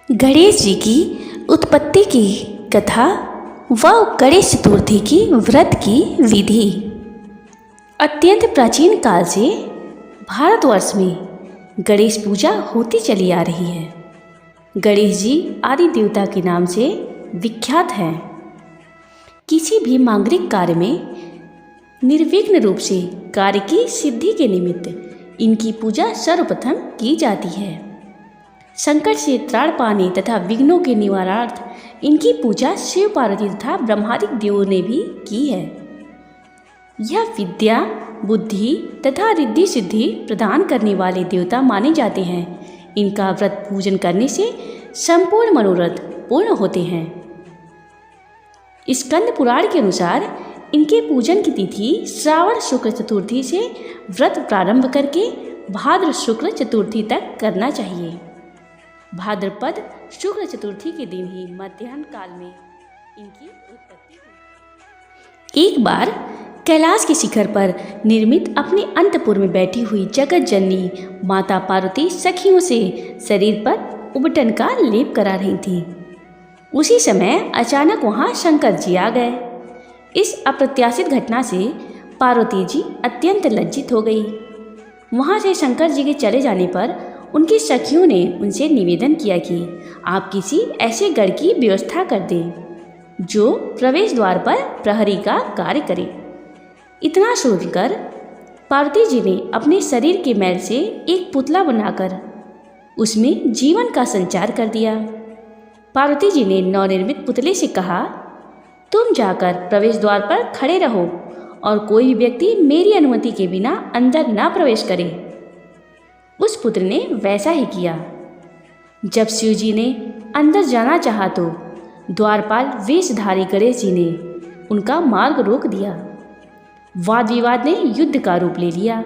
गणेश जी की उत्पत्ति की कथा व गणेश चतुर्थी की व्रत की विधि। अत्यंत प्राचीन काल से भारतवर्ष में गणेश पूजा होती चली आ रही है। गणेश जी आदि देवता के नाम से विख्यात हैं। किसी भी मांगलिक कार्य में निर्विघ्न रूप से कार्य की सिद्धि के निमित्त इनकी पूजा सर्वप्रथम की जाती है। संकट से त्राण पाने तथा विघ्नों के निवारणार्थ इनकी पूजा शिव पार्वती तथा ब्रह्मादि देवों ने भी की है। यह विद्या, बुद्धि तथा रिद्धि सिद्धि प्रदान करने वाले देवता माने जाते हैं। इनका व्रत पूजन करने से संपूर्ण मनोरथ पूर्ण होते हैं। स्कंद पुराण के अनुसार इनके पूजन की तिथि श्रावण शुक्ल चतुर्थी से व्रत प्रारंभ करके भाद्र शुक्ल चतुर्थी तक करना चाहिए। भाद्रपद शुक्ल चतुर्थी के दिन ही मध्याह्न काल में इनकी उत्पत्ति हुई। एक बार कैलाश के शिखर पर निर्मित अपने अंतपुर में बैठी हुई जगत जननी माता पार्वती सखियों से शरीर पर उबटन का लेप करा रही थी। उसी समय अचानक वहां शंकर जी आ गए। इस अप्रत्याशित घटना से पार्वती जी अत्यंत लज्जित हो गई। वहां से शंकर जी के चले जाने पर उनकी सखियों ने उनसे निवेदन किया कि आप किसी ऐसे गढ़ की व्यवस्था कर दें जो प्रवेश द्वार पर प्रहरी का कार्य करे। इतना सुनकर पार्वती जी ने अपने शरीर के मैल से एक पुतला बनाकर उसमें जीवन का संचार कर दिया। पार्वती जी ने नवनिर्मित पुतले से कहा, तुम जाकर प्रवेश द्वार पर खड़े रहो और कोई भी व्यक्ति मेरी अनुमति के बिना अंदर ना प्रवेश करे। उस पुत्र ने वैसा ही किया। जब शिव जी ने अंदर जाना चाहा तो द्वारपाल वेशधारी गणेश जी ने उनका मार्ग रोक दिया। वाद विवाद ने युद्ध का रूप ले लिया।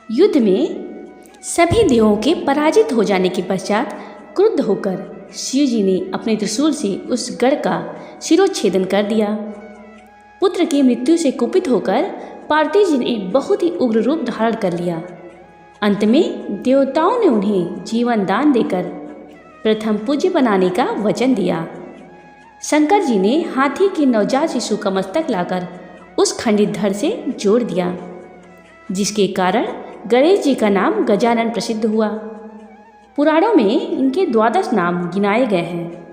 युद्ध में सभी देवों के पराजित हो जाने के पश्चात क्रुद्ध होकर शिव जी ने अपने त्रिशूल से उस गढ़ का शिरोच्छेदन कर दिया। पुत्र की मृत्यु से कुपित होकर पार्वती जी ने बहुत ही उग्र रूप धारण कर लिया। अंत में देवताओं ने उन्हें जीवन दान देकर प्रथम पूज्य बनाने का वचन दिया। शंकर जी ने हाथी के नवजात शिशु का मस्तक लाकर उस खंडित धड़ से जोड़ दिया, जिसके कारण गणेश जी का नाम गजानन प्रसिद्ध हुआ। पुराणों में इनके 12 नाम गिनाए गए हैं,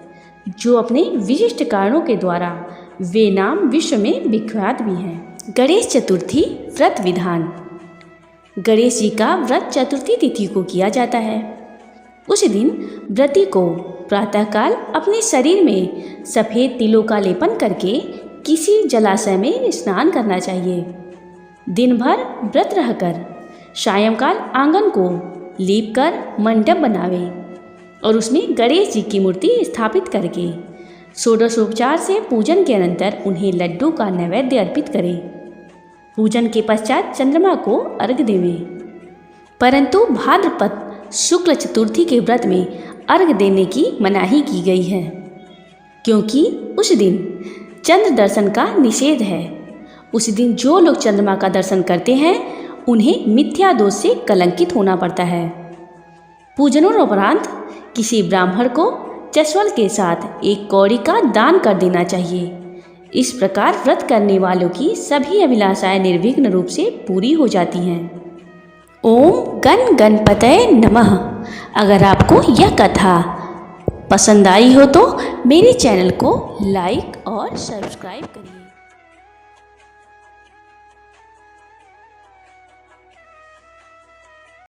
जो अपने विशिष्ट कारणों के द्वारा वे नाम विश्व में विख्यात भी हैं। गणेश चतुर्थी व्रत विधान। गणेश जी का व्रत चतुर्थी तिथि को किया जाता है। उस दिन व्रती को प्रातःकाल अपने शरीर में सफ़ेद तिलों का लेपन करके किसी जलाशय में स्नान करना चाहिए। दिन भर व्रत रहकर सायंकाल आंगन को लीप कर मंडप बनावे और उसमें गणेश जी की मूर्ति स्थापित करके षोडशोपचार से पूजन के अनंतर उन्हें लड्डू का नैवेद्य अर्पित करें। पूजन के पश्चात चंद्रमा को अर्घ्य देवें। परंतु भाद्रपद शुक्ल चतुर्थी के व्रत में अर्घ्य देने की मनाही की गई है, क्योंकि उस दिन चंद्र दर्शन का निषेध है। उस दिन जो लोग चंद्रमा का दर्शन करते हैं उन्हें मिथ्या दोष से कलंकित होना पड़ता है। पूजनोपरांत किसी ब्राह्मण को चश्वल के साथ एक कौड़ी का दान कर देना चाहिए। इस प्रकार व्रत करने वालों की सभी अभिलाषाएं निर्विघ्न रूप से पूरी हो जाती हैं। ओम गण गणपतये नमः। अगर आपको यह कथा पसंद आई हो तो मेरे चैनल को लाइक और सब्सक्राइब करिए।